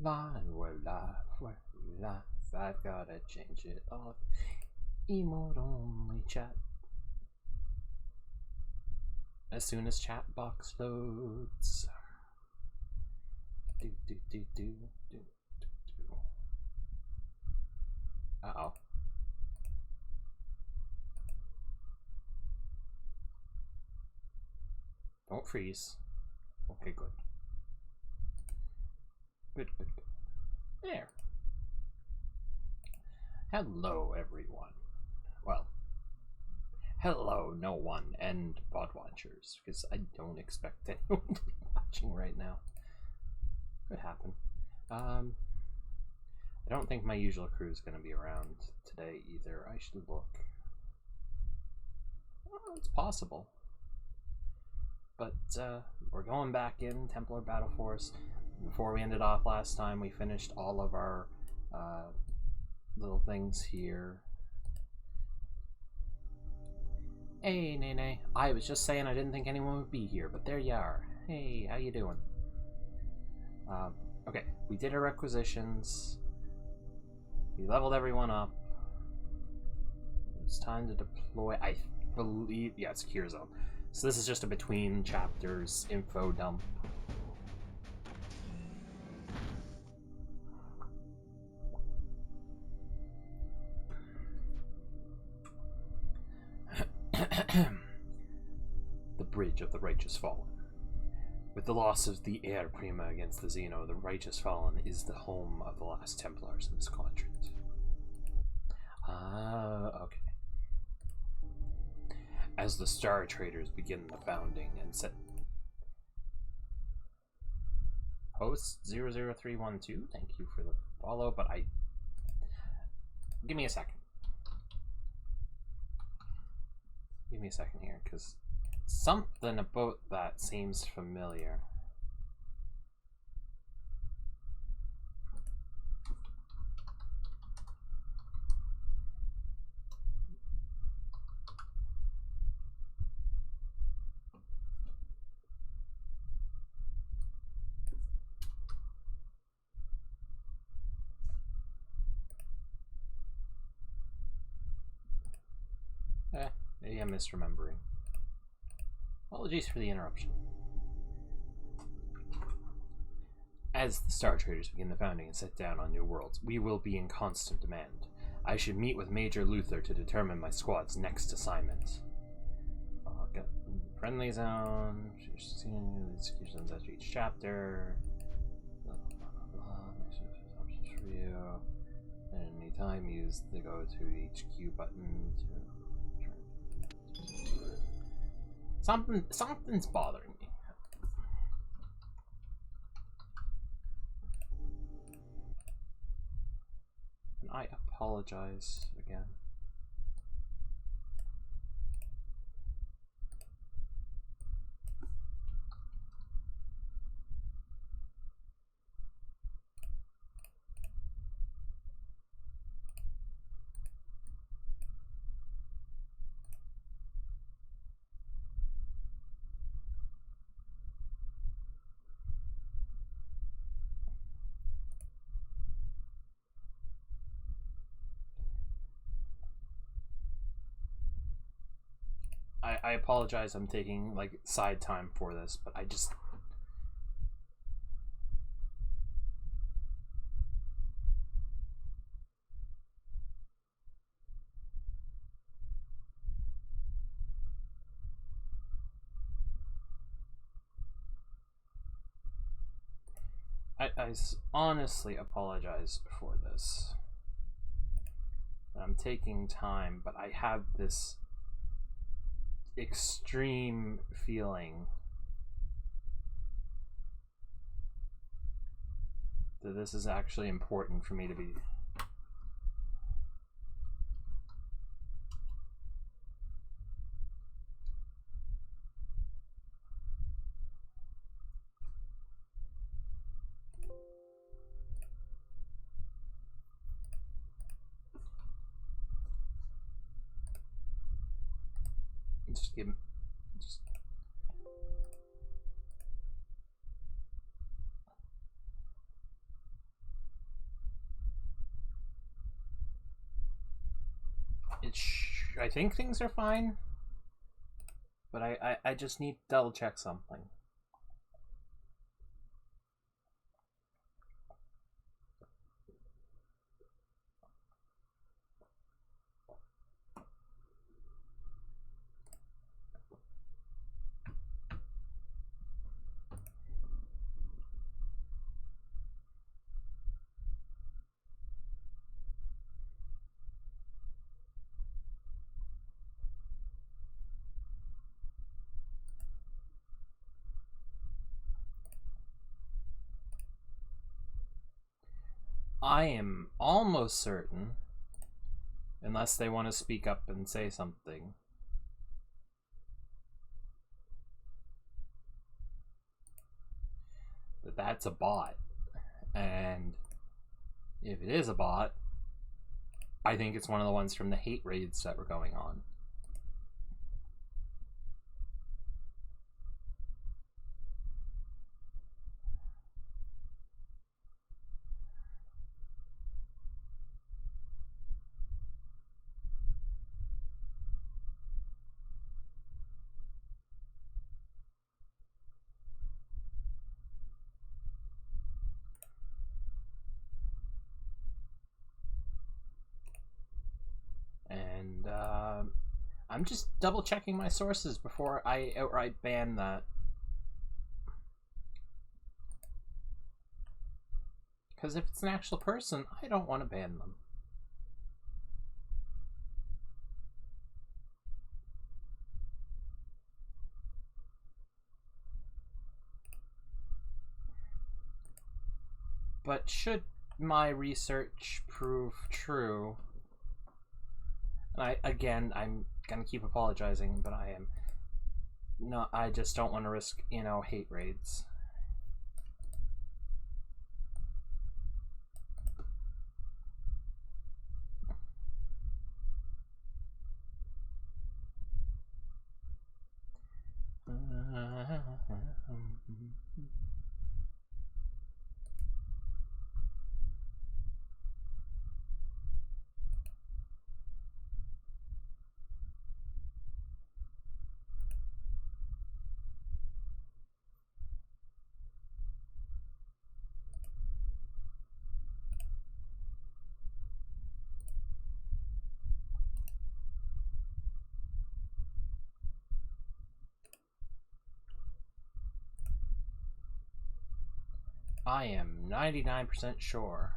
Live. I've gotta change it off. Emote only chat. As soon as chat box loads. Uh-oh. Don't freeze. Okay, good. Good. There. Hello, everyone. Well, hello, no one, and bot watchers, because I don't expect anyone to be watching right now. Could happen. I don't think my usual crew is going to be around today either. I should look. Well, it's possible. But we're going back in Templar Battleforce. Before we ended off last time, we finished all of our little things here. Hey, Nene. I was just saying I didn't think anyone would be here, but there you are. Hey, how you doing? Okay, we did our requisitions. We leveled everyone up. It's time to deploy. I believe, yeah, it's Cure Zone. So this is just a between chapters info dump. The Bridge of the Righteous Fallen. With the loss of the Air Prima against the Xeno, the Righteous Fallen is the home of the last Templars in this quadrant. Okay. As the Star Traders begin the founding and set... Host 00312, thank you for the follow, but give me a second. Give me a second here, because something about that seems familiar. Maybe I'm misremembering. Apologies for the interruption. As the Star Traders begin the founding and set down on new worlds, we will be in constant demand. I should meet with Major Luther to determine my squad's next assignment. Friendly zone, executions after each chapter. Options for you. At any time, use the go to HQ button to. Something's bothering me. And I apologize again. I apologize, I'm taking like side time for this, but I just I honestly apologize for this. I'm taking time, but I have this extreme feeling that this is actually important for me to be. Just give. Just. I think things are fine, but I just need to double check something. I am almost certain, unless they want to speak up and say something, that that's a bot. And if it is a bot, I think it's one of the ones from the hate raids that were going on. And I'm just double checking my sources before I outright ban that. Because if it's an actual person, I don't want to ban them. But should my research prove true, and I'm gonna keep apologizing, but I just don't want to risk, hate raids. I am 99% sure.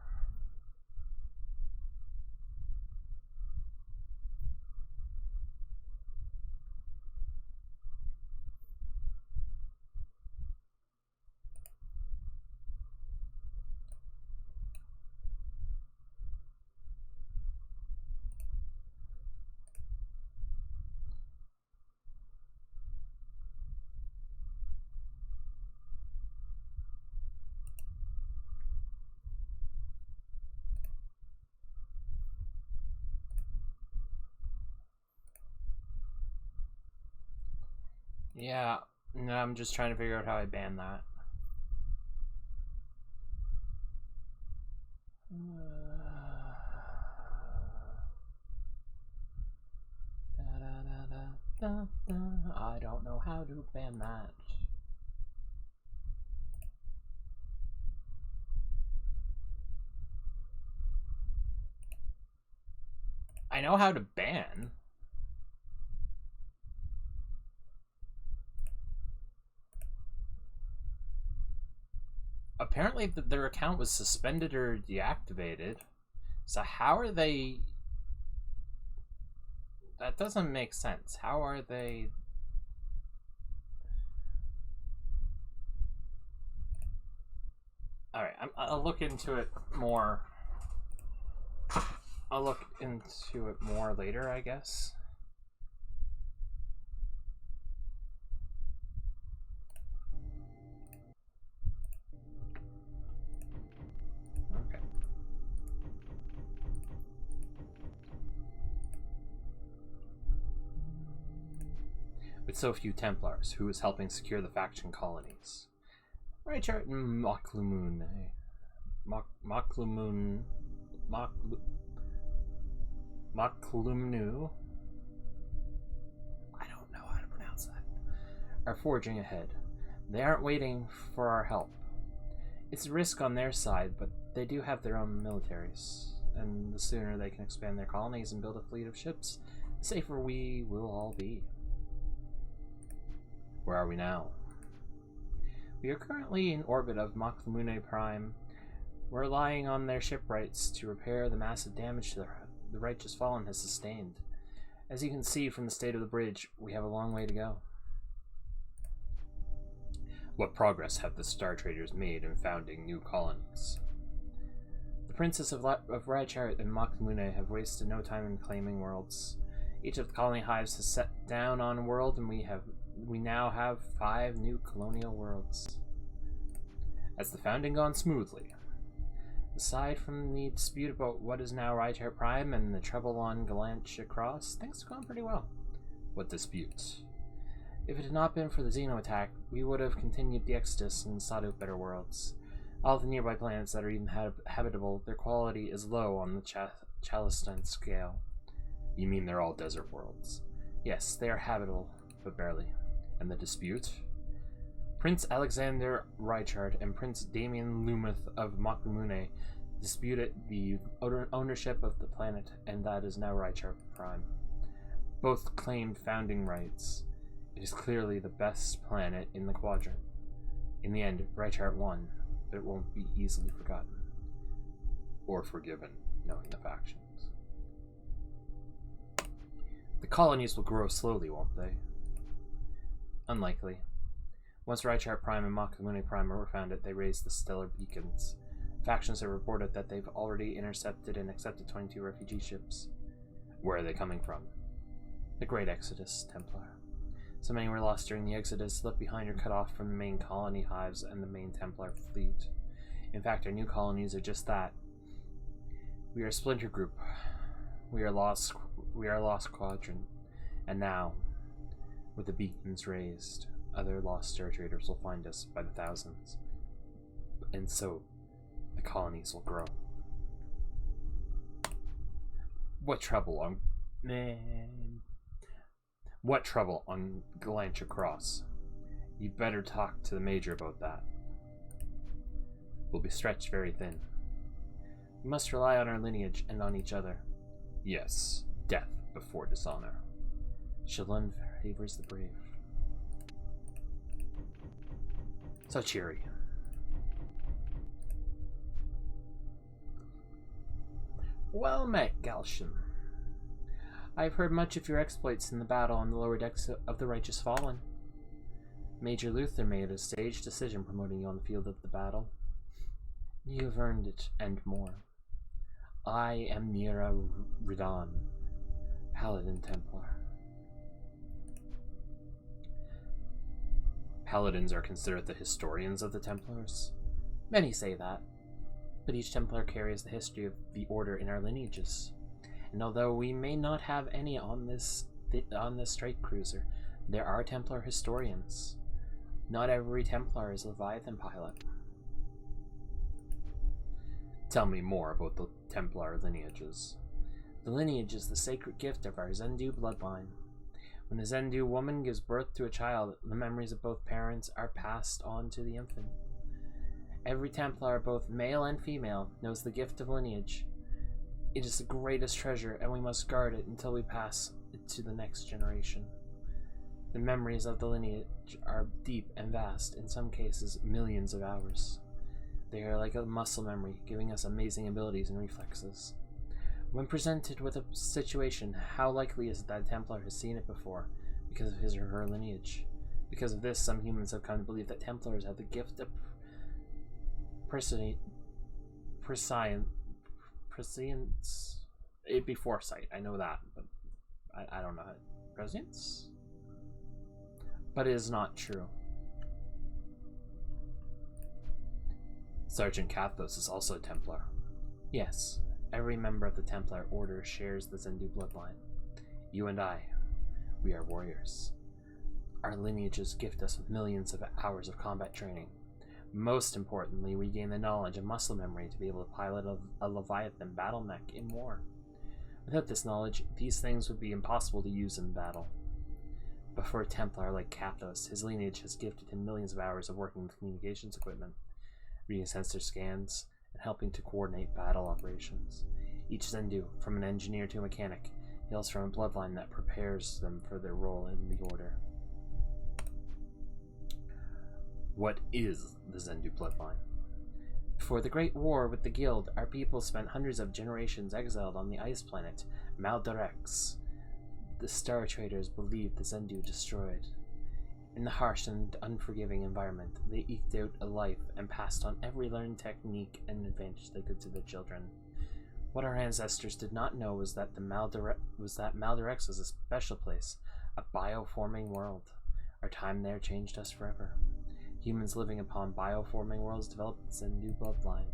Yeah, no, I'm just trying to figure out how I ban that. I don't know how to ban that. I know how to ban. Apparently their account was suspended or deactivated. So how are they... That doesn't make sense. How are they... Alright, I'll look into it more. I'll look into it more later, I guess. Okay. With so few Templars, who is helping secure the faction colonies? Richard Moclumoon. Maklumnu, I don't know how to pronounce that, are forging ahead. They aren't waiting for our help. It's a risk on their side, but they do have their own militaries, and the sooner they can expand their colonies and build a fleet of ships, the safer we will all be. Where are we now? We are currently in orbit of Maklumune Prime. We're relying on their shipwrights to repair the massive damage the Righteous Fallen has sustained. As you can see from the state of the bridge, we have a long way to go. What progress have the Star Traders made in founding new colonies? The Princess of Raichart and Maklumune have wasted no time in claiming worlds. Each of the colony hives has set down on a world, and we now have 5 new colonial worlds. Has the founding gone smoothly? Aside from the dispute about what is now Raichart Prime and the trouble on Galantia Cross, things have gone pretty well. What dispute? If it had not been for the Xeno attack, we would have continued the Exodus and sought out better worlds. All the nearby planets that are even habitable, their quality is low on the Chalistan scale. You mean they're all desert worlds? Yes, they are habitable, but barely. And the dispute? Prince Alexander Raichart and Prince Damien Lumith of Maklumune disputed the ownership of the planet, and that is now Raichart Prime. Both claimed founding rights. It is clearly the best planet in the quadrant. In the end, Raichart won, but it won't be easily forgotten. Or forgiven, knowing the factions. The colonies will grow slowly, won't they? Unlikely. Once Raichart Prime and Maklumune Prime were founded, they raised the stellar beacons. Factions have reported that they've already intercepted and accepted 22 refugee ships. Where are they coming from? The Great Exodus, Templar. So many were lost during the Exodus, left behind or cut off from the main colony hives and the main Templar fleet. In fact, our new colonies are just that. We are a splinter group. We are lost quadrant. And now, with the beacons raised, other lost Star Traders will find us by the thousands. And so, the colonies will grow. What trouble on Galantia Cross? You better talk to the Major about that. We'll be stretched very thin. We must rely on our lineage and on each other. Yes, death before dishonor. Shalun favors the brave. So cheery. Well met, Galshan. I've heard much of your exploits in the battle on the lower decks of the Righteous Fallen. Major Luther made a sage decision promoting you on the field of the battle. You've earned it, and more. I am Mira Ridan, Paladin Templar. Paladins are considered the historians of the Templars. Many say that, but each Templar carries the history of the Order in our lineages. And although we may not have any on this strike cruiser, there are Templar historians. Not every Templar is a Leviathan pilot. Tell me more about the Templar lineages. The lineage is the sacred gift of our Zendu bloodline. When a Zendu woman gives birth to a child, the memories of both parents are passed on to the infant. Every Templar, both male and female, knows the gift of lineage. It is the greatest treasure, and we must guard it until we pass it to the next generation. The memories of the lineage are deep and vast, in some cases millions of hours. They are like a muscle memory, giving us amazing abilities and reflexes. When presented with a situation, how likely is it that a Templar has seen it before, because of his or her lineage? Because of this, some humans have come to believe that Templars have the gift of prescience. It'd be foresight, I know that, but I don't know how. Prescience? But it is not true. Sergeant Kathos is also a Templar. Yes, every member of the Templar Order shares the Zendu bloodline. You and I, we are warriors. Our lineages gift us millions of hours of combat training. Most importantly, we gain the knowledge and muscle memory to be able to pilot a Leviathan battle mech in war. Without this knowledge, these things would be impossible to use in battle. But for a Templar like Kathos, his lineage has gifted him millions of hours of working with communications equipment, reading sensor scans, and helping to coordinate battle operations. Each Zendu, from an engineer to a mechanic, hails from a bloodline that prepares them for their role in the Order. What is the Zendu bloodline? Before the Great War with the Guild, our people spent hundreds of generations exiled on the ice planet Maldarex. The Star Traders believed the Zendu destroyed. In the harsh and unforgiving environment, they eked out a life and passed on every learned technique and advantage they could to their children. What our ancestors did not know was that Maldarex was a special place, a bioforming world. Our time there changed us forever. Humans living upon bioforming worlds developed the Zendu bloodline.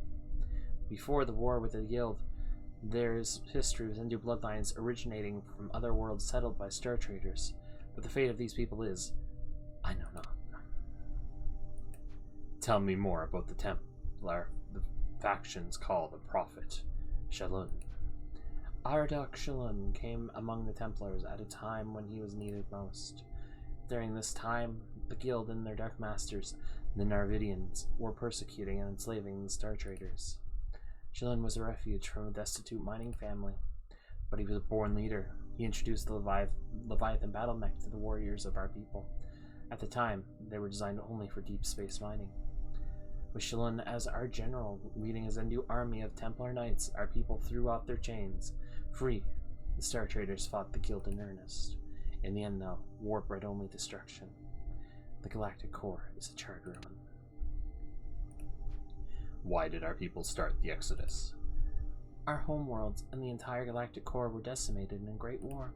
Before the war with the Guild, there is history of Zendu bloodlines originating from other worlds settled by Star Traders, but the fate of these people is, I know not. Tell me more about the Templar the factions call the Prophet, Shalun. Ardok Shalun came among the Templars at a time when he was needed most. During this time, the Guild and their Dark Masters, the Narvidians, were persecuting and enslaving the Star Traders. Shalun was a refuge from a destitute mining family, but he was a born leader. He introduced the Leviathan battle mech to the warriors of our people. At the time, they were designed only for deep space mining. With Shalun as our general, leading a Zendu army of Templar Knights, our people threw off their chains. Free, the Star Traders fought the Guild in earnest. In the end, though, war bred only destruction. The Galactic Core is a charred ruin. Why did our people start the Exodus? Our homeworlds and the entire Galactic Core were decimated in a great war.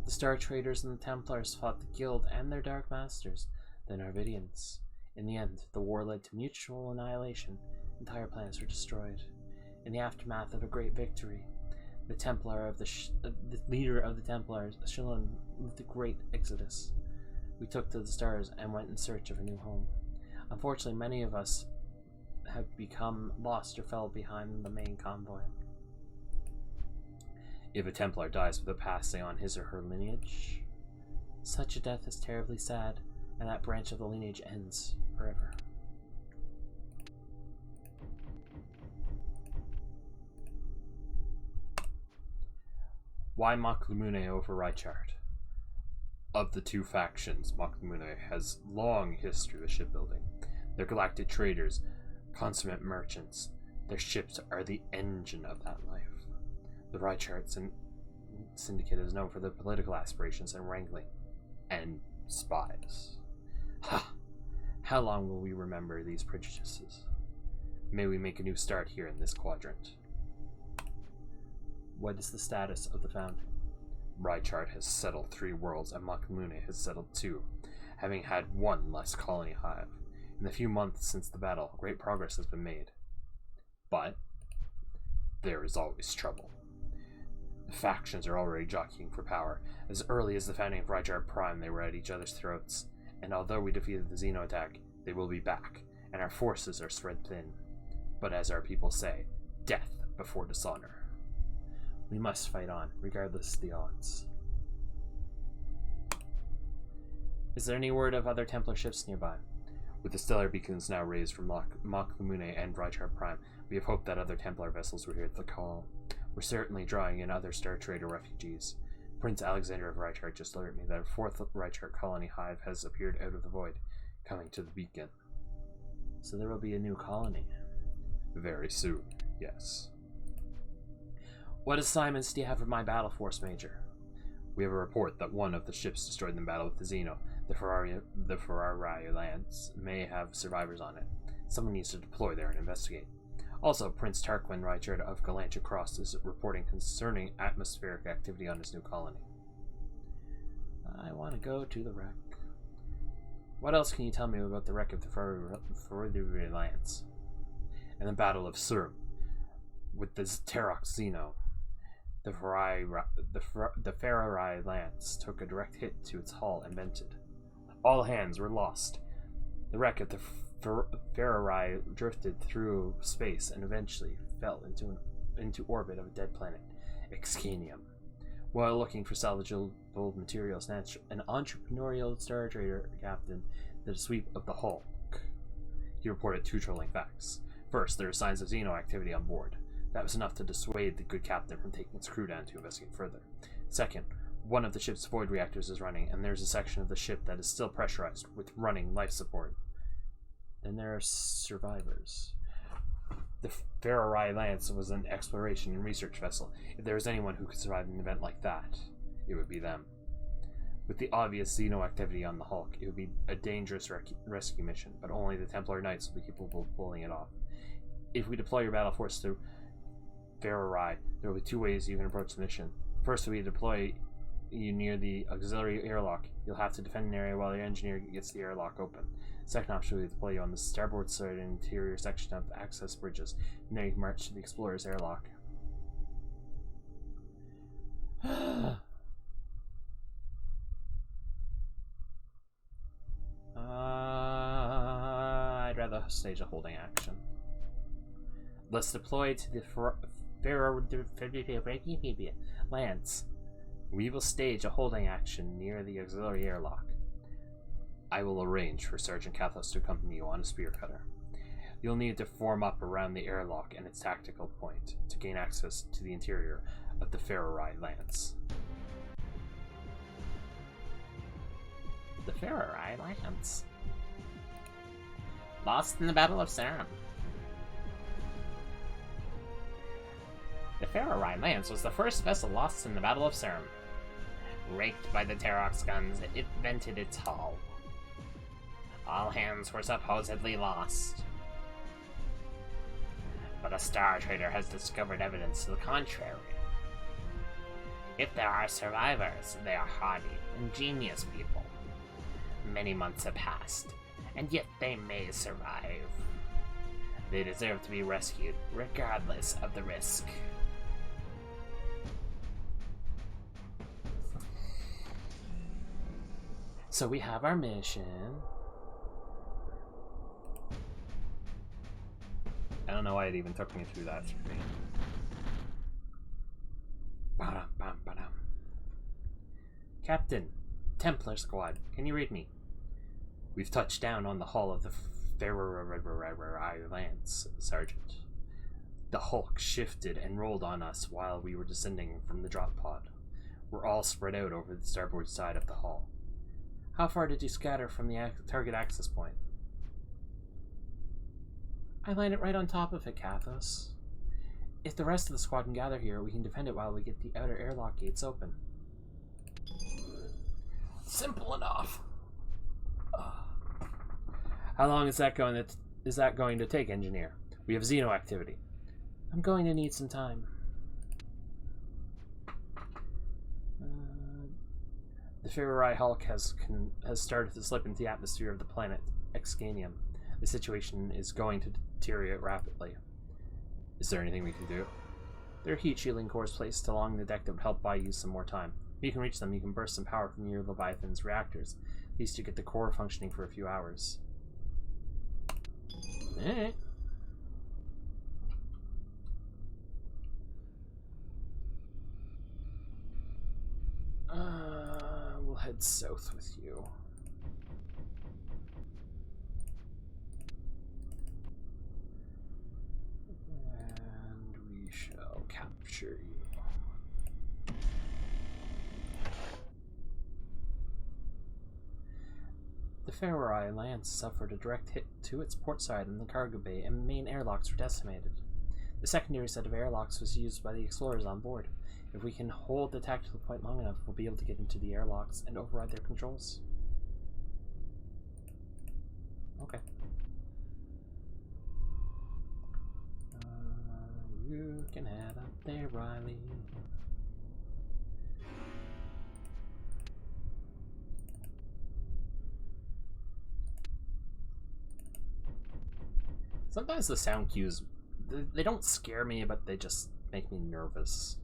The Star Traders and the Templars fought the Guild and their Dark Masters, the Narvidians. In the end, the war led to mutual annihilation. Entire planets were destroyed. In the aftermath of a great victory, the leader of the Templars, Shalun, led the great Exodus. We took to the stars and went in search of a new home. Unfortunately, many of us have become lost or fell behind the main convoy. If a Templar dies without passing on his or her lineage, such a death is terribly sad, and that branch of the lineage ends forever. Why Maklemune over Reichard? Of the two factions, Maklemune has long history with shipbuilding. They're galactic traders, consummate merchants. Their ships are the engine of that life. The Reichard Syndicate is known for their political aspirations and wrangling. And spies. Ha! How long will we remember these prejudices? May we make a new start here in this quadrant. What is the status of the founding? Reichard has settled 3 worlds and Maklemune has settled 2, having had 1 less colony hive. In the few months since the battle, great progress has been made. But there is always trouble. The factions are already jockeying for power. As early as the founding of Reichard Prime, they were at each other's throats. And although we defeated the Xeno attack, they will be back, and our forces are spread thin. But as our people say, death before dishonor. We must fight on, regardless of the odds. Is there any word of other Templar ships nearby? With the stellar beacons now raised from Maklemune and Reichard Prime, we have hoped that other Templar vessels will hear the call. We're certainly drawing in other Star Trader refugees. Prince Alexander of Reichard just alerted me that a 4th Reichard colony hive has appeared out of the void, coming to the beacon. So there will be a new colony. Very soon, yes. What assignments do you have for my Battleforce, Major? We have a report that one of the ships destroyed in battle with the Xeno. The Ferrari lands may have survivors on it. Someone needs to deploy there and investigate. Also, Prince Tarquin Reichard of Galantia Cross is reporting concerning atmospheric activity on his new colony. I want to go to the wreck. What else can you tell me about the wreck of the Ferrari lands? And the Battle of Surum with the Terox Xeno. The Ferrari lance took a direct hit to its hull and vented. All hands were lost. The wreck of the Ferrari drifted through space and eventually fell into orbit of a dead planet. Excanium. While looking for salvageable materials, an entrepreneurial star trader captain did a sweep of the Hulk. He reported 2 troubling facts. First, there are signs of Xeno activity on board. That was enough to dissuade the good captain from taking his crew down to investigate further. Second, one of the ship's void reactors is running, and there's a section of the ship that is still pressurized with running life support. Then there are survivors. The Ferrari Lance was an exploration and research vessel. If there was anyone who could survive an event like that, it would be them. With the obvious Xeno activity on the Hulk, it would be a dangerous rescue mission, but only the Templar Knights will be capable of pulling it off. If we deploy your Battleforce to Ferrari, there will be 2 ways you can approach the mission. First, we deploy you near the auxiliary airlock. You'll have to defend an area while your engineer gets the airlock open. Second option, we deploy you on the starboard side interior section of the access bridges. And there you can march to the explorer's airlock. I'd rather stage a holding action. Let's deploy to the Lance. We will stage a holding action near the auxiliary airlock. I will arrange for Sergeant Kathos to accompany you on a spear cutter. You'll need to form up around the airlock and its tactical point to gain access to the interior of the Ferrari Lance. The Ferrari Lance. Lost in the Battle of Sarum. The Ferrari Lance was the first vessel lost in the Battle of Sarum. Raked by the Terox guns, it vented its hull. All hands were supposedly lost. But a Star Trader has discovered evidence to the contrary. If there are survivors, they are hardy, ingenious people. Many months have passed, and yet they may survive. They deserve to be rescued, regardless of the risk. So we have our mission. I don't know why it even took me through that screen. Captain, Templar Squad, can you read me? We've touched down on the hull of the Ferrari Lance, Sergeant. The Hulk shifted and rolled on us while we were descending from the drop pod. We're all spread out over the starboard side of the hull. How far did you scatter from the target access point? I landed right on top of it, Kathos. If the rest of the squad can gather here, we can defend it while we get the outer airlock gates open. Simple enough. How long is that going to take, Engineer? We have Xeno activity. I'm going to need some time. The Ferrari Hulk has started to slip into the atmosphere of the planet Excanium. The situation is going to deteriorate rapidly. Is there anything we can do? There are heat shielding cores placed along the deck that would help buy you some more time. If you can reach them, you can burst some power from your Leviathan's reactors. At least you get the core functioning for a few hours. Alright. We'll head south with you. And we shall capture you. The Ferrari Lance suffered a direct hit to its port side in the cargo bay, and main airlocks were decimated. The secondary set of airlocks was used by the explorers on board. If we can hold the tactical point long enough, we'll be able to get into the airlocks and override their controls. Okay. You can head up there, Riley. Sometimes the sound cues, they don't scare me, but they just make me nervous.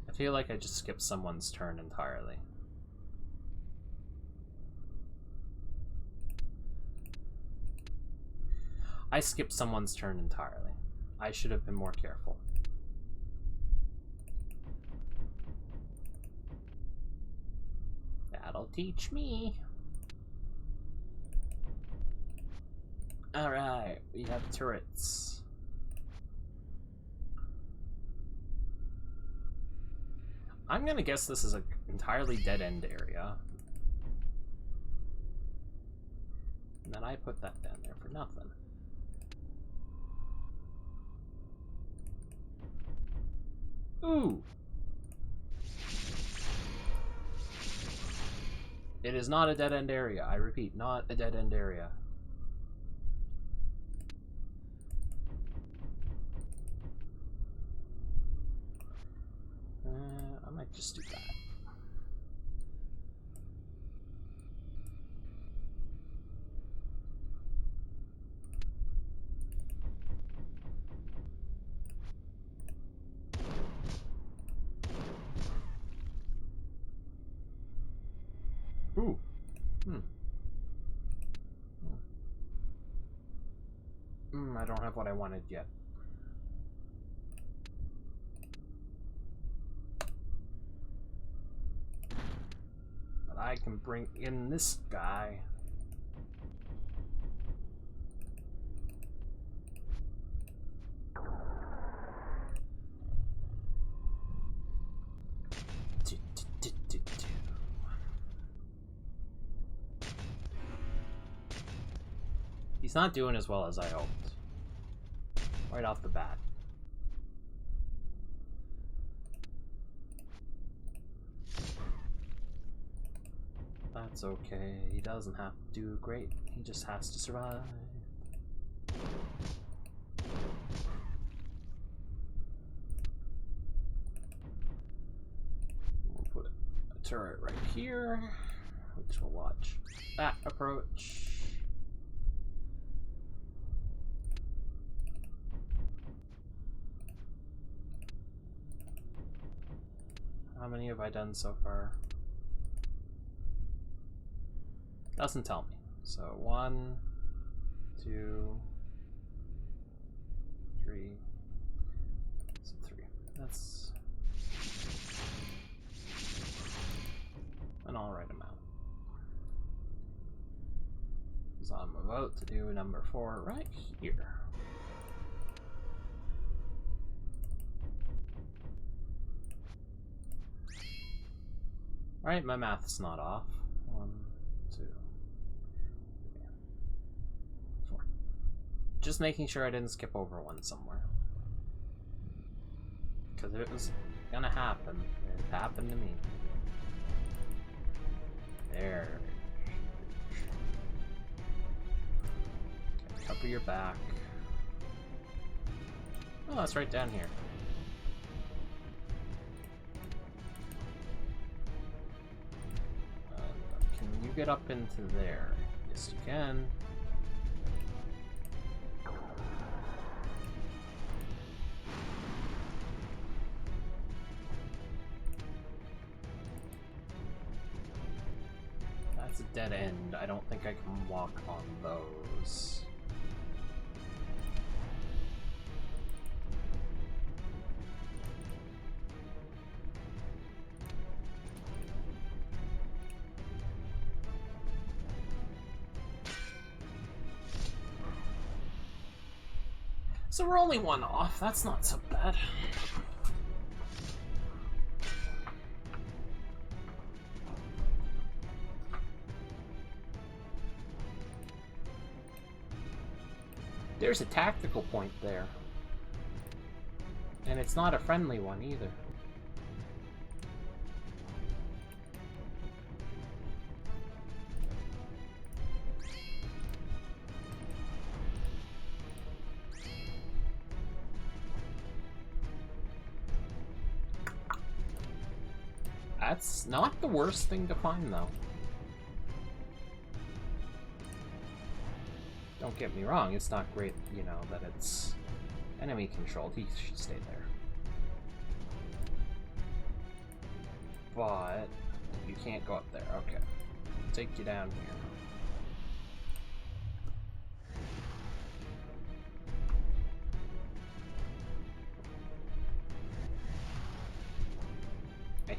I feel like I just skipped someone's turn entirely. I skipped someone's turn entirely. I should have been more careful. That'll teach me. Alright, we have turrets. I'm gonna guess this is an entirely dead-end area. And then I put that down there for nothing. Ooh! It is not a dead-end area. I repeat, not a dead-end area. I might just do that. Ooh. I don't have what I wanted yet. But I can bring in this guy. He's not doing as well as I hoped. Right off the bat. That's okay. He doesn't have to do great. He just has to survive. We'll put a turret right here, which will watch that approach. How many have I done so far? Doesn't tell me. So 1, 2, 3. So 3. That's an alright amount. So I'm about to do number 4 right here. Alright, my math's not off. 1, 2, 3, 4. Just making sure I didn't skip over one somewhere. Because it was gonna happen. It happened to me. There. Okay, cover your back. Oh, it's right down here. Can you get up into there? Yes, you can. That's a dead end. I don't think I can walk on those. So we're only one off. That's not so bad. There's a tactical point there. And it's not a friendly one either. That's not the worst thing to find, though. Don't get me wrong, it's not great, you know, that it's enemy controlled. He should stay there. But you can't go up there. Okay. Take you down here.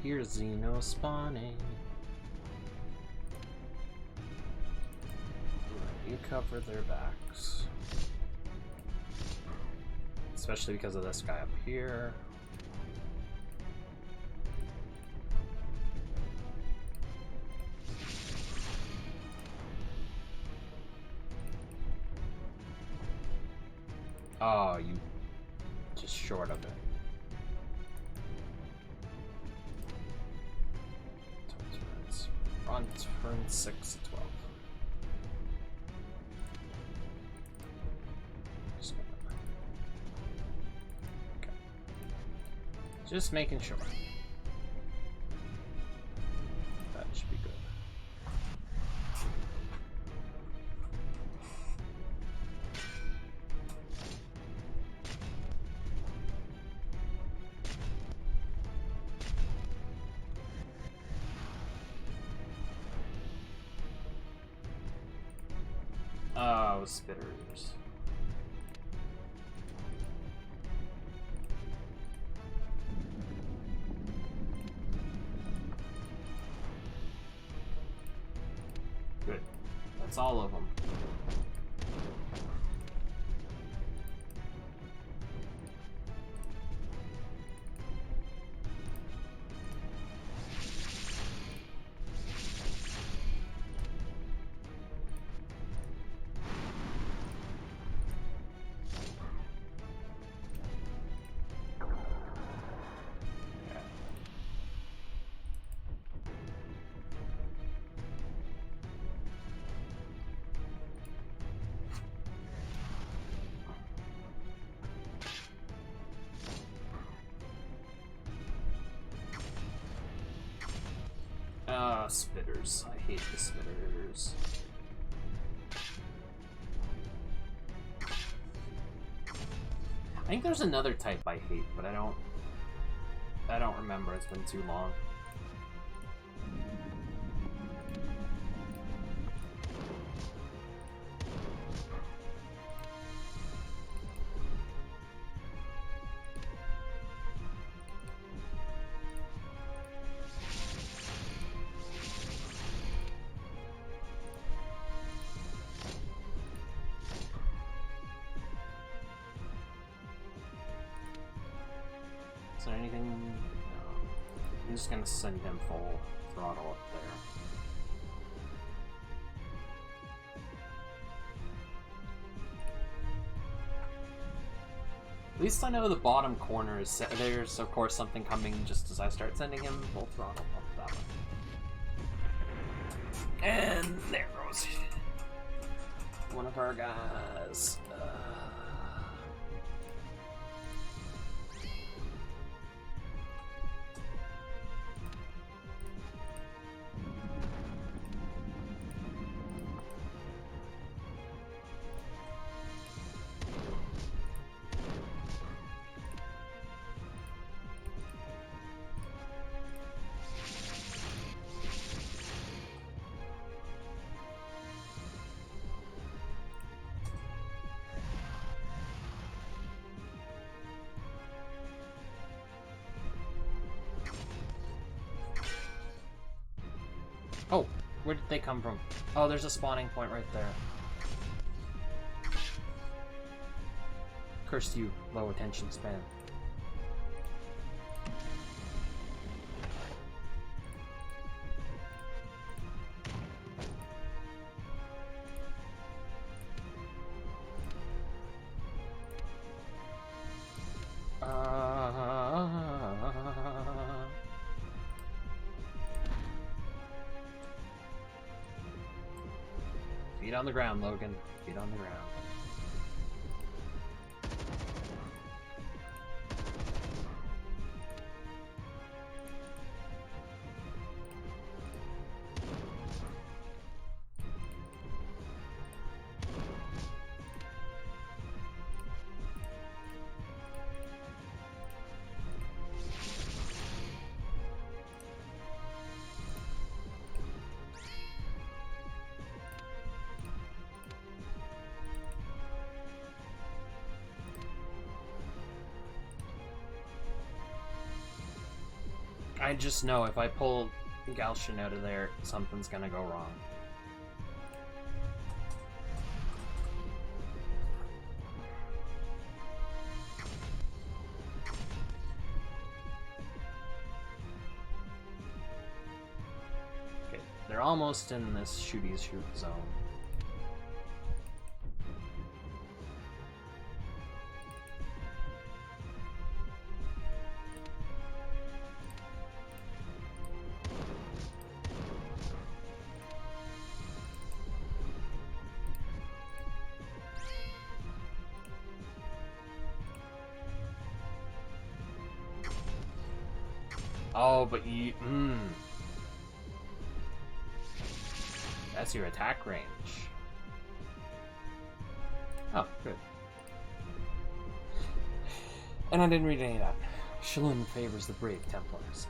hear Xeno spawning. You cover their backs. Especially because of this guy up here. Oh, you just short of it. On turn 6 at 12. Okay. Just making sure. That should be good. Oh, spitters. Good. That's all of them. Spitters. I hate the spitters. I think there's another type I hate, but I don't remember. It's been too long. Is there anything? No. I'm just gonna send him full throttle up there. At least I know the bottom corner is set. There's of course something coming just as I start sending him full throttle up that way. And there goes one of our guys. Oh, where did they come from? Oh, there's a spawning point right there. Curse you, low attention span. Feet on the ground, Logan. Feet on the ground. I just know if I pull Galshin out of there, something's gonna go wrong. Okay, they're almost in this shooty shoot zone. Oh, but you... That's your attack range. Oh, good. And I didn't read any of that. Shalom favors the brave Templars.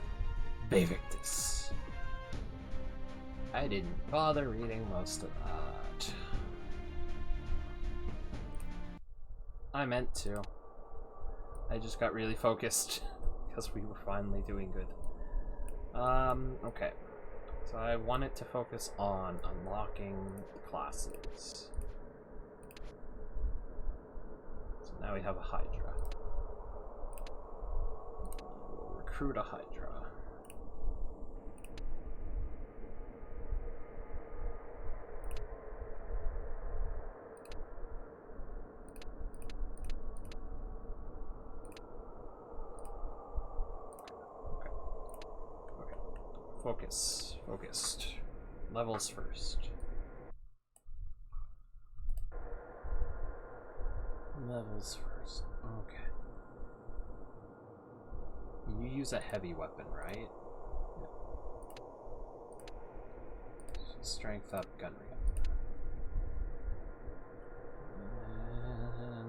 Bevictus. I didn't bother reading most of that. I meant to. I just got really focused. Because we were finally doing good. Okay. So I wanted to focus on unlocking the classes. So now we have a Hydra. We'll recruit a Hydra. Focus. Focused. Levels first. Levels first. Okay. You use a heavy weapon, right? Yeah. Strength up, gunnery up.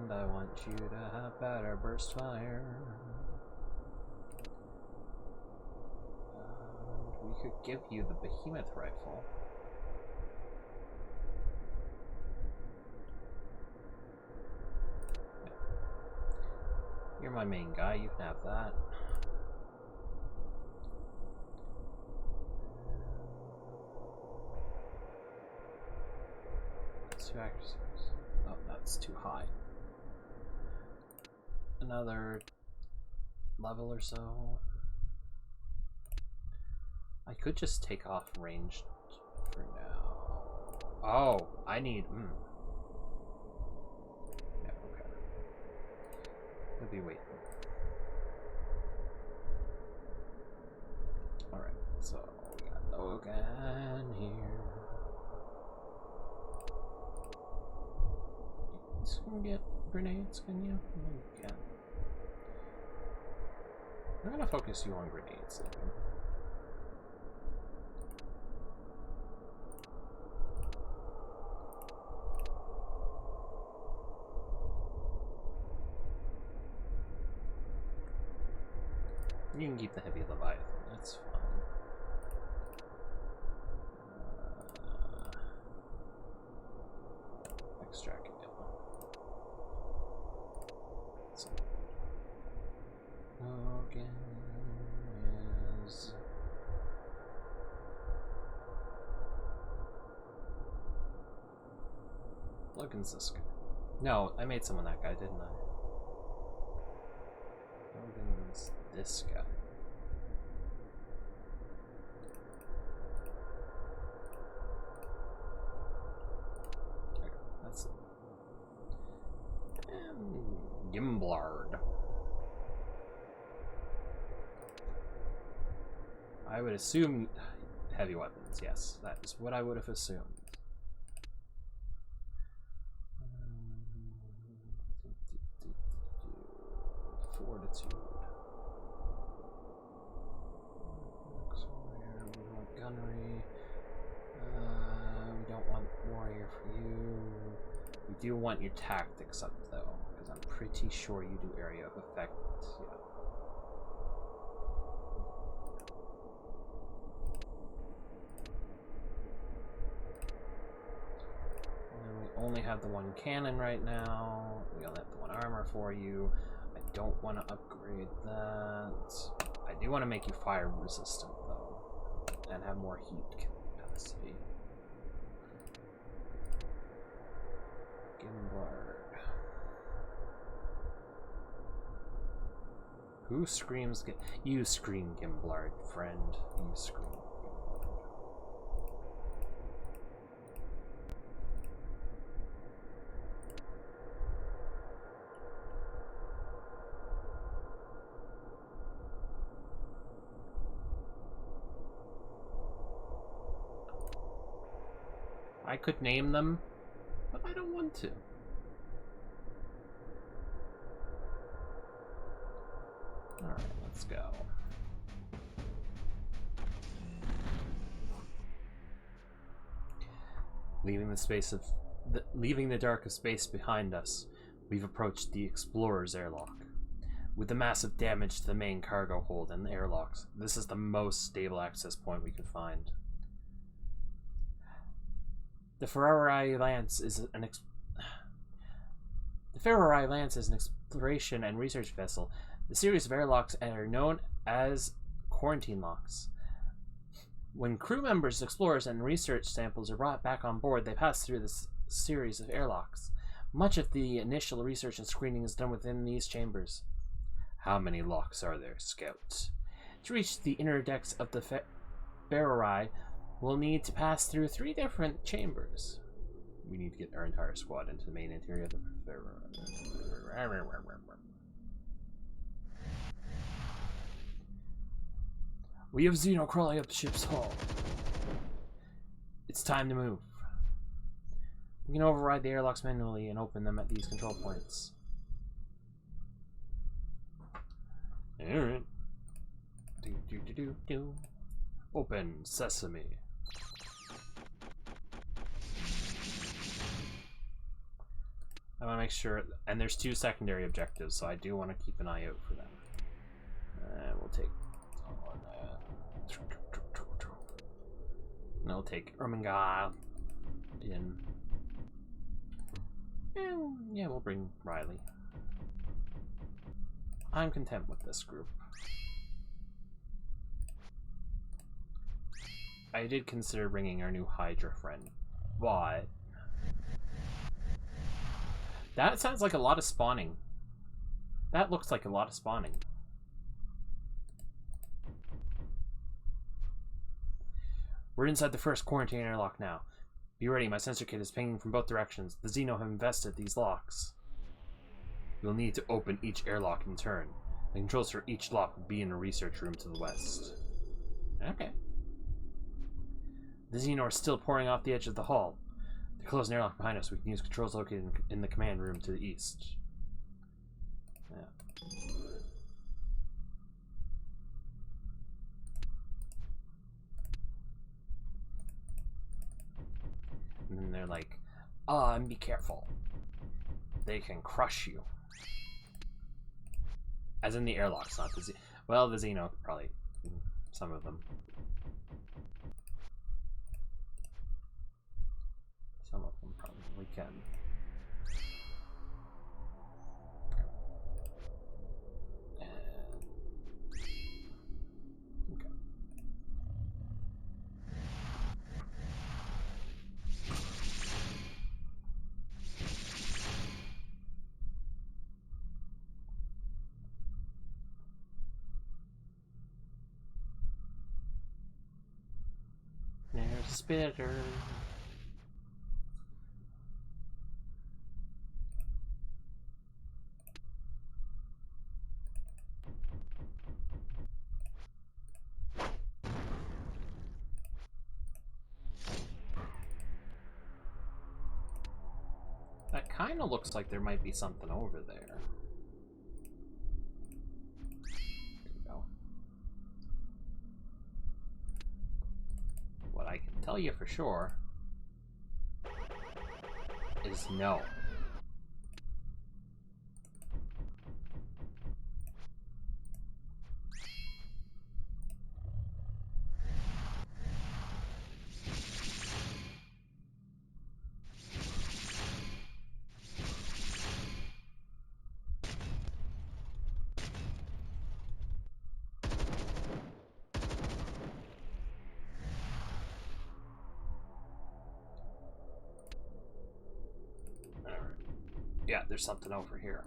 And I want you to have better burst fire. We could give you the behemoth rifle. Yeah. You're my main guy, you can have that. Two accuracies. Oh, that's too high. Another level or so. I could just take off ranged for now. Oh, I need... Yeah, okay. We'll be waiting. Alright, so we got Logan here. You can get grenades, can you? No, you can't. I'm gonna focus you on grenades then. You can keep the heavy Leviathan, that's fine. Extract it. So, Logan is... Logan's this guy. No, I made someone that guy, didn't I? Logan's this guy. Okay, that's it. And Gimblard. I would assume heavy weapons, yes. That is what I would have assumed. Fortitude. We want gunnery. We don't want warrior for you. We do want your tactics up though, because I'm pretty sure you do area of effect. Yeah. And we only have the one cannon right now. We only have the one armor for you. I don't want to upgrade that. I do want to make you fire resistant, though, and have more heat capacity. Gimblard. Who screams? You scream, Gimblard, friend. You scream. I could name them, but I don't want to. Alright, let's go. Leaving the dark of space behind us, we've approached the Explorer's airlock. With the massive damage to the main cargo hold and the airlocks, this is the most stable access point we could find. The Ferrari Lance is an exploration and research vessel. The series of airlocks are known as quarantine locks. When crew members, explorers, and research samples are brought back on board, they pass through this series of airlocks. Much of the initial research and screening is done within these chambers. How many locks are there, Scout? To reach the inner decks of the Ferrari, we'll need to pass through 3 different chambers. We need to get our entire squad into the main interior of the Ferrari. We have Xeno crawling up the ship's hull. It's time to move. We can override the airlocks manually and open them at these control points. Alright. Open sesame. I want to make sure, and there's 2 secondary objectives, so I do want to keep an eye out for them. We'll take on and I'll take Ermengarde in. And yeah, we'll bring Riley. I'm content with this group. I did consider bringing our new Hydra friend, but that sounds like a lot of spawning. That looks like a lot of spawning. We're inside the first quarantine airlock now. Be ready, my sensor kit is pinging from both directions. The Xeno have invested these locks. You'll need to open each airlock in turn. The controls for each lock will be in a research room to the west. Okay. The Xeno are still pouring off the edge of the hull. To close an airlock behind us, we can use controls located in the command room to the east. Yeah. And then they're like, and be careful. They can crush you. As in the airlocks, not the Xeno. Well, the Xeno, probably. Some of them. Some of them probably can. Okay. There's a spitter. That kind of looks like there might be something over there. There you go. What I can tell you for sure is no. Yeah, there's something over here.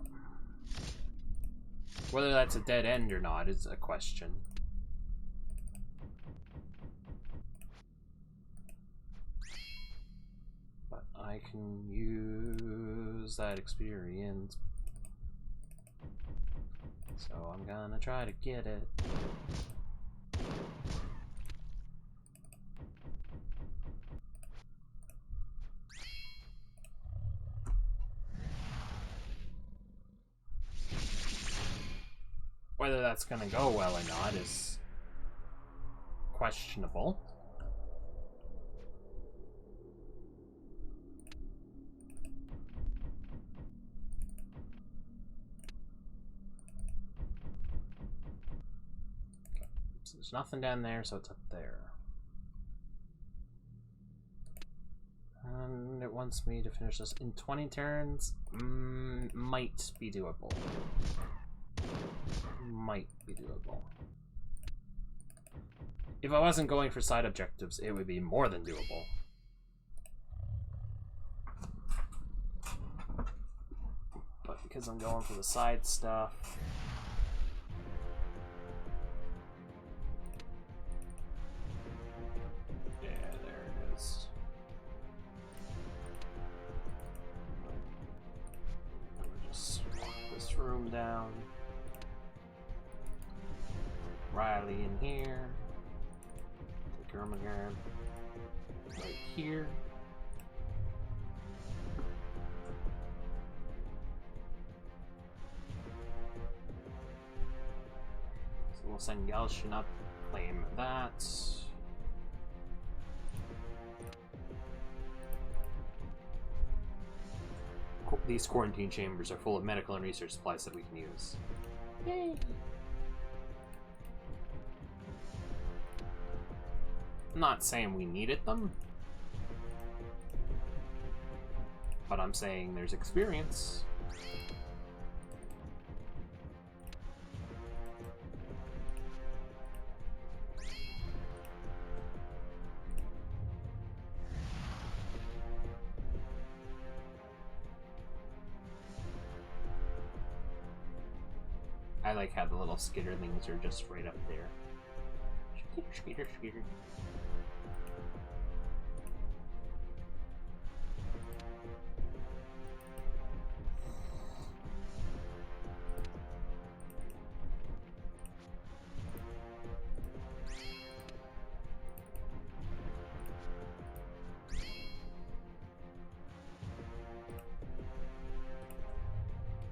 Whether that's a dead end or not is a question. But I can use that experience. So I'm gonna try to get it. Whether that's gonna go well or not is questionable. Okay. So there's nothing down there, so it's up there. And it wants me to finish this in 20 turns. Might be doable. Might be doable. If I wasn't going for side objectives, it would be more than doable. But because I'm going for the side stuff... Yeah, there it is. Just walk this room down. Riley in here. Take Ermengarde right here. So we'll send Yalshin up, claim that. These quarantine chambers are full of medical and research supplies that we can use. Yay! I'm not saying we needed them, but I'm saying there's experience. I like how the little skitterlings are just right up there. Skitter, skitter, skitter.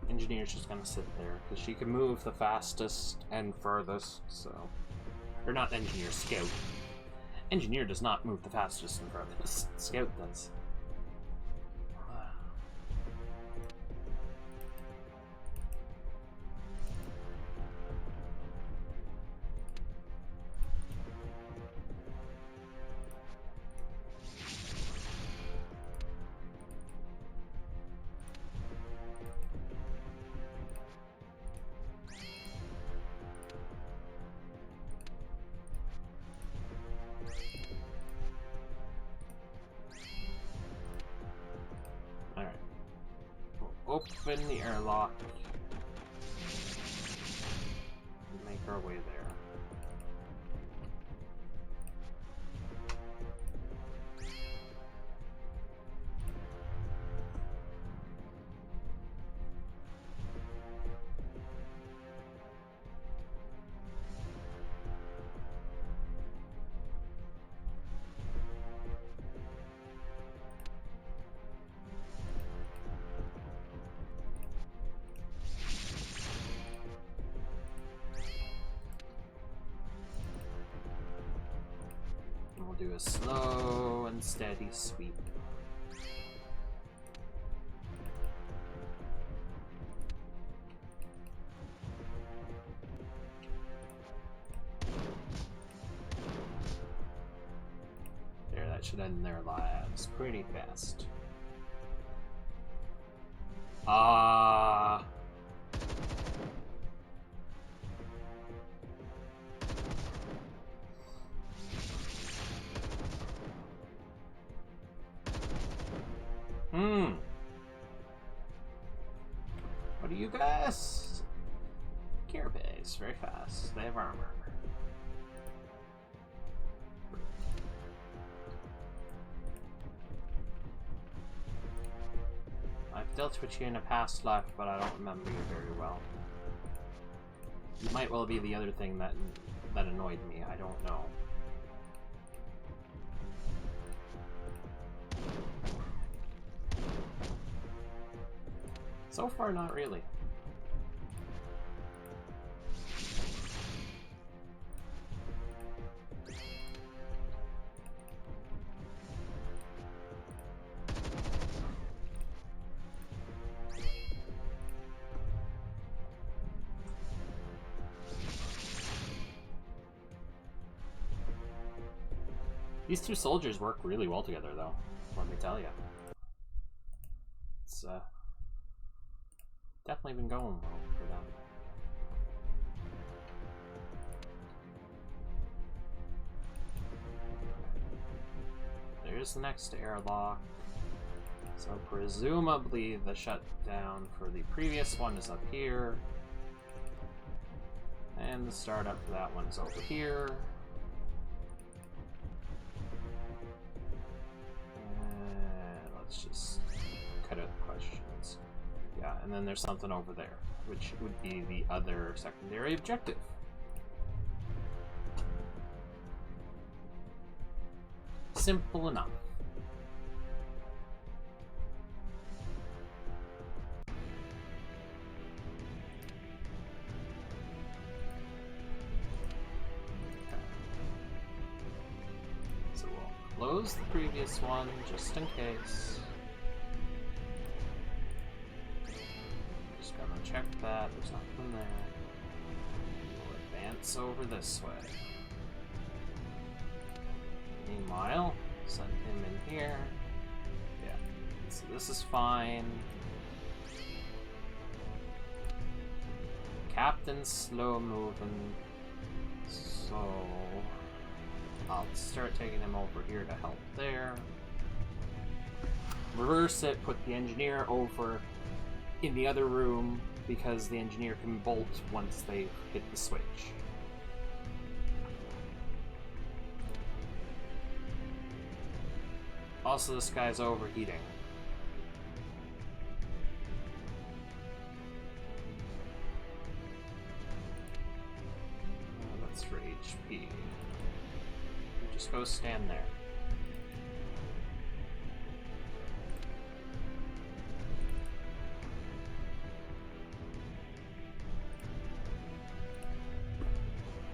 Engineer's just gonna sit there because she can move the fastest and furthest, so. Or not engineer, scout. Engineer does not move the fastest and furthest. Scout does. Open the airlock. Make our way there. Do a slow and steady sweep. There, that should end their lives pretty fast. What are you guys? Gear base, very fast. They have armor. I've dealt with you in a past life, but I don't remember you very well. You might well be the other thing that annoyed me. I don't know. So far, not really. These two soldiers work really well together, though. Let me tell you. It's definitely been going well for them. There's the next airlock. So presumably the shutdown for the previous one is up here. And the startup for that one's over here. Let's just cut out the questions. Yeah, and then there's something over there, which would be the other secondary objective. Simple enough. Okay. So we'll close the previous one just in case. Just gonna check that, there's nothing there. We'll advance over this way. Meanwhile, send him in here. Yeah, so this is fine. Captain's slow moving, so I'll start taking him over here to help there. Reverse it, put the engineer over in the other room because the engineer can bolt once they hit the switch. Also, this guy's overheating. That's for HP. You just go stand there.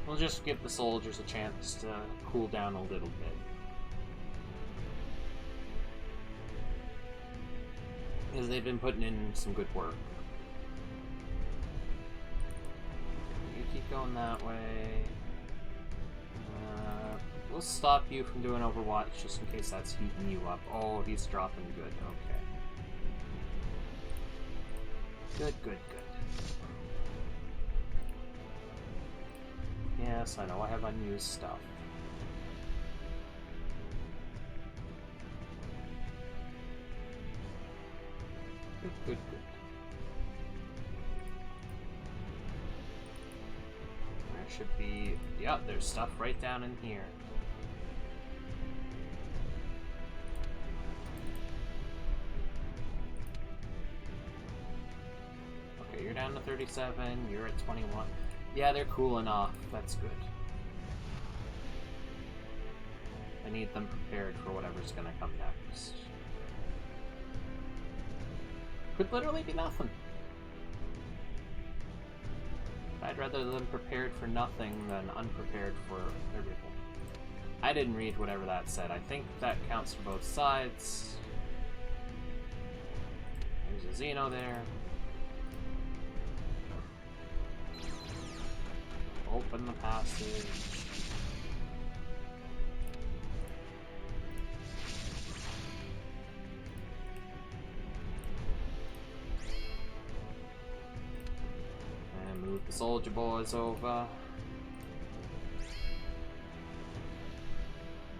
We'll just give the soldiers a chance to cool down a little bit. Because they've been putting in some good work. You keep going that way. We'll stop you from doing Overwatch just in case that's heating you up. Oh, he's dropping good. Okay. Good, good, good. Yes, I know I have unused stuff. Good, good, good. There should be... Yep, there's stuff right down in here. Okay, you're down to 37, you're at 21. Yeah, they're cooling off. That's good. I need them prepared for whatever's gonna come next. Could literally be nothing. I'd rather them prepared for nothing than unprepared for everything. I didn't read whatever that said. I think that counts for both sides. There's a Xeno there. Open the passage. Move the soldier boys over.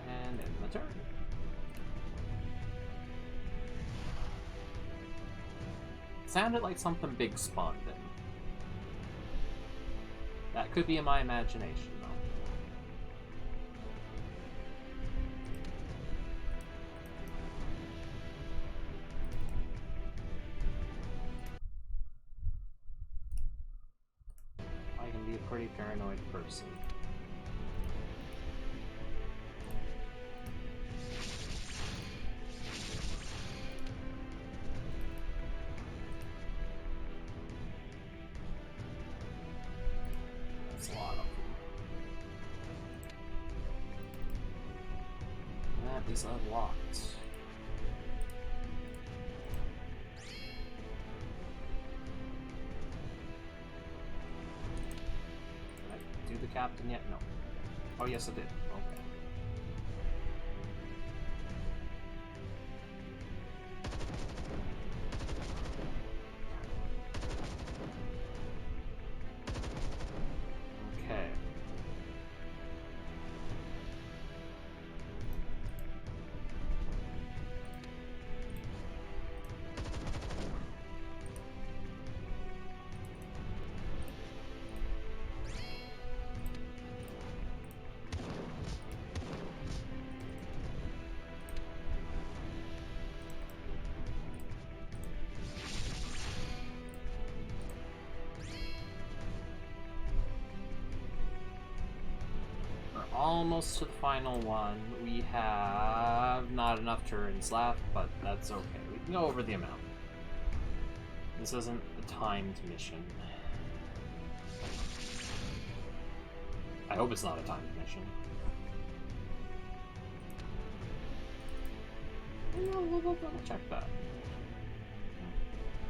And end the turn. sounded like something big spawned in. That could be in my imagination, though. I can be a pretty paranoid person. That's a lot of them. That is a lot. Did I do the captain yet? No. Oh, yes, I did. Okay. Okay. Almost to the final one. We have not enough turns left, but that's okay. We can go over the amount. This isn't a timed mission. I hope it's not a timed mission. We'll check that.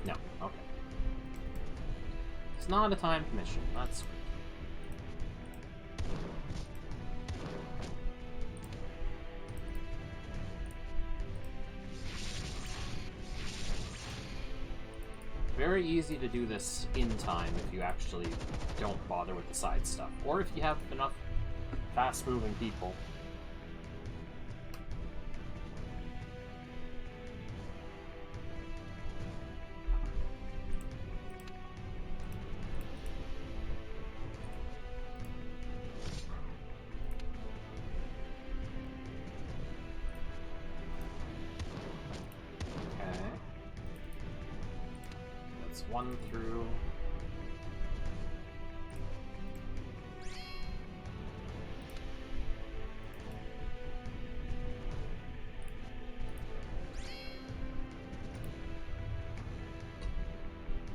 No, okay. It's not a timed mission. That's good. Very easy to do this in time if you actually don't bother with the side stuff, or if you have enough fast-moving people. One through.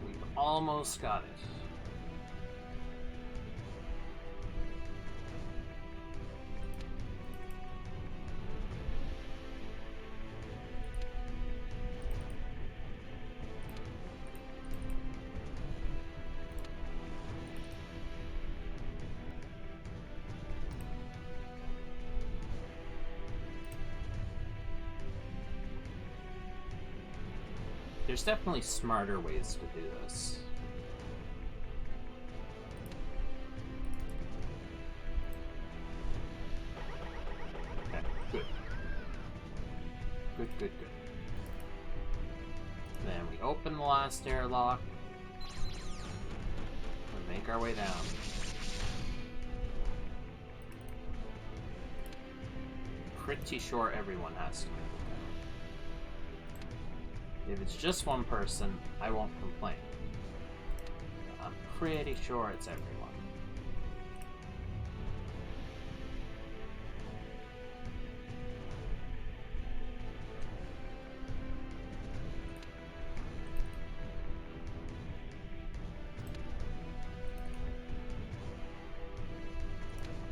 We've almost got it. There's definitely smarter ways to do this. Okay, good. Good, good, good. Then we open the last airlock and make our way down. Pretty sure everyone has to make it down. If it's just one person, I won't complain. I'm pretty sure it's everyone.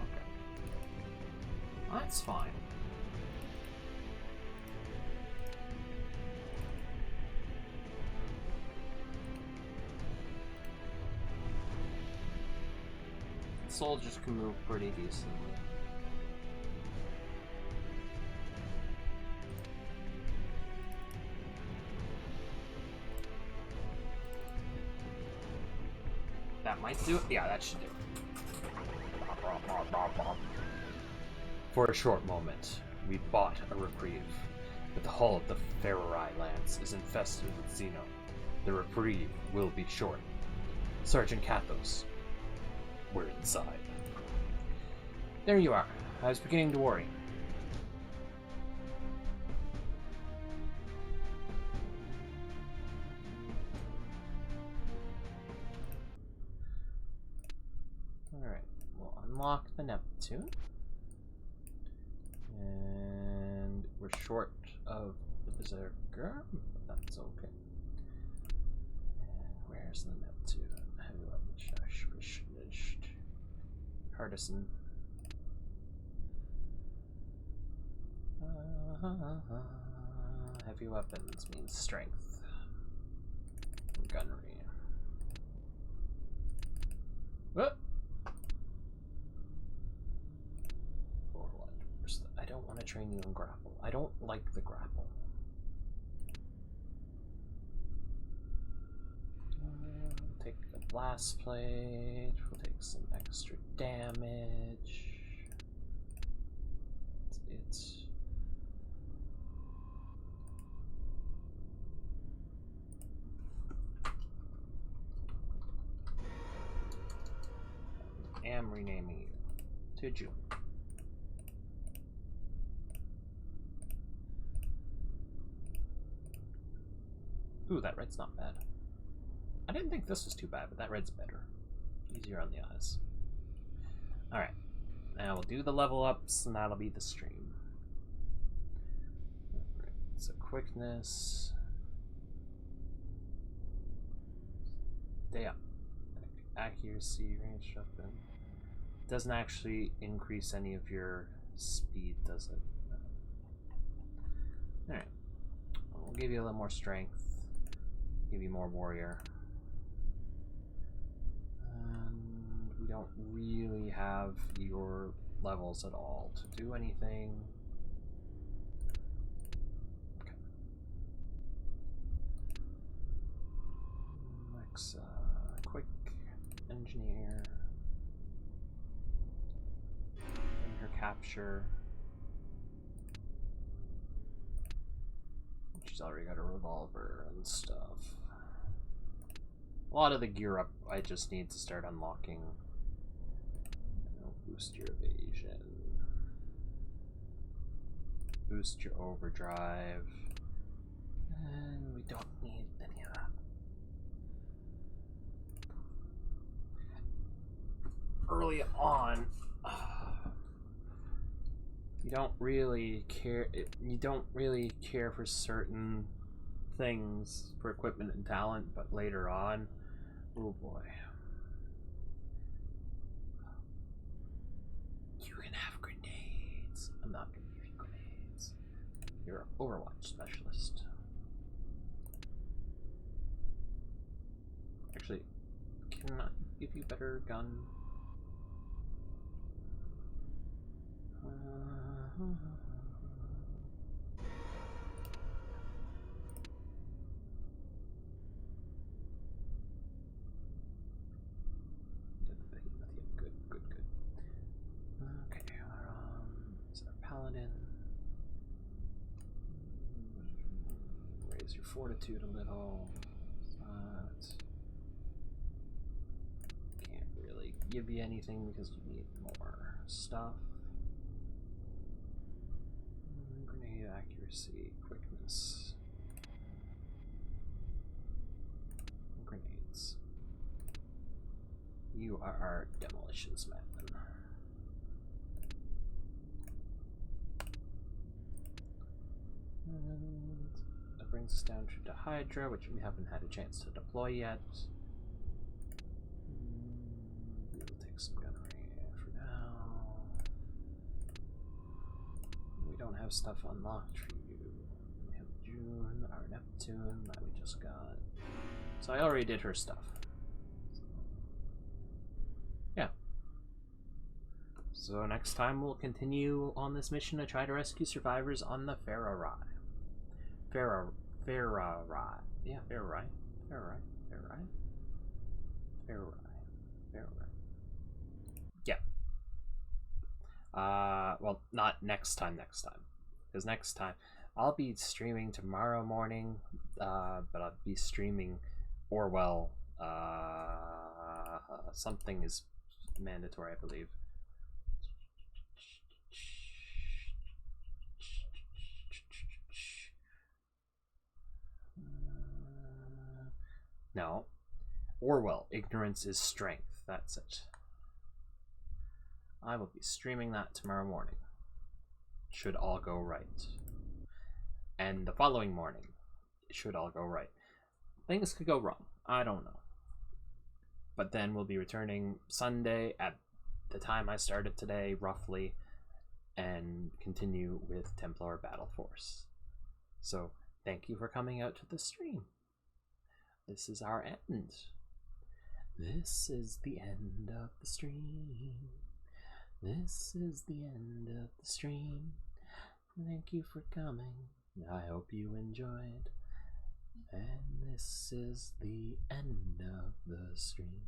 Okay. That's fine. Soldiers can move pretty decently. That might do it. Yeah, that should do it. For a short moment, we bought a reprieve, but the hull of the Ferrari Lance is infested with Xeno. The reprieve will be short. Sergeant Kathos, we're inside. There you are. I was beginning to worry. Alright, we'll unlock the Neptune. And we're short of the Berserker, but that's okay. And where's the Neptune? Heavy weapon, Hardison. Heavy weapons means strength. Gunnery. What? I don't want to train you in grapple. I don't like the grapple. Take a blast plate. We'll take some extra damage. It's I am renaming you to June. Ooh, that red's not bad. I didn't think this was too bad, but that red's better. Easier on the eyes. Alright. Now we'll do the level ups, and that'll be the stream. Right, so quickness. Stay up. Accuracy, range weapon. Doesn't actually increase any of your speed, does it? Alright. We'll give you a little more strength. Give you more warrior. And we don't really have your levels at all to do anything. Okay. Next, quick engineer. Finger capture. She's already got a revolver and stuff. A lot of the gear up I just need to start unlocking. Boost your evasion. Boost your overdrive. And we don't need any of that. Early on, you don't really care for certain things for equipment and talent, but later on, oh boy. You can have grenades. I'm not gonna give you grenades. You're an Overwatch specialist. Actually, can I give you better gun? Good. Okay, is our paladin? Raise your fortitude a little. Can't really give you anything because you need more stuff. Grenade accuracy, quickness. Grenades. You are our demolitions man. And that brings us down to Hydra, which we haven't had a chance to deploy yet. We'll take some gunnery for now. We don't have stuff unlocked for you. We have June, our Neptune that we just got. So I already did her stuff. Yeah. So next time we'll continue on this mission to try to rescue survivors on the Ferrari. Yeah, Ferrari. Yeah. Well, not next time. Because next time, I'll be streaming tomorrow morning, but I'll be streaming Or, well, something is mandatory, I believe. No. Orwell, ignorance is strength. That's it. I will be streaming that tomorrow morning. Should all go right. And the following morning, it should all go right. Things could go wrong. I don't know. But then we'll be returning Sunday at the time I started today, roughly, and continue with Templar Battleforce. So, thank you for coming out to the stream. This is our end. This is the end of the stream. This is the end of the stream. Thank you for coming. I hope you enjoyed. And this is the end of the stream.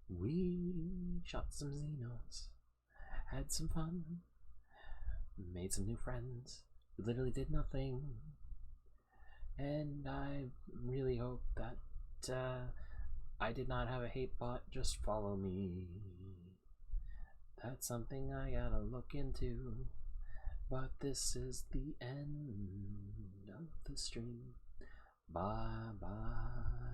We shot some Xenos, had some fun, made some new friends. We literally did nothing. And I really hope that I did not have a hate bot just follow me. That's something I gotta look into. But this is the end of the stream. Bye bye.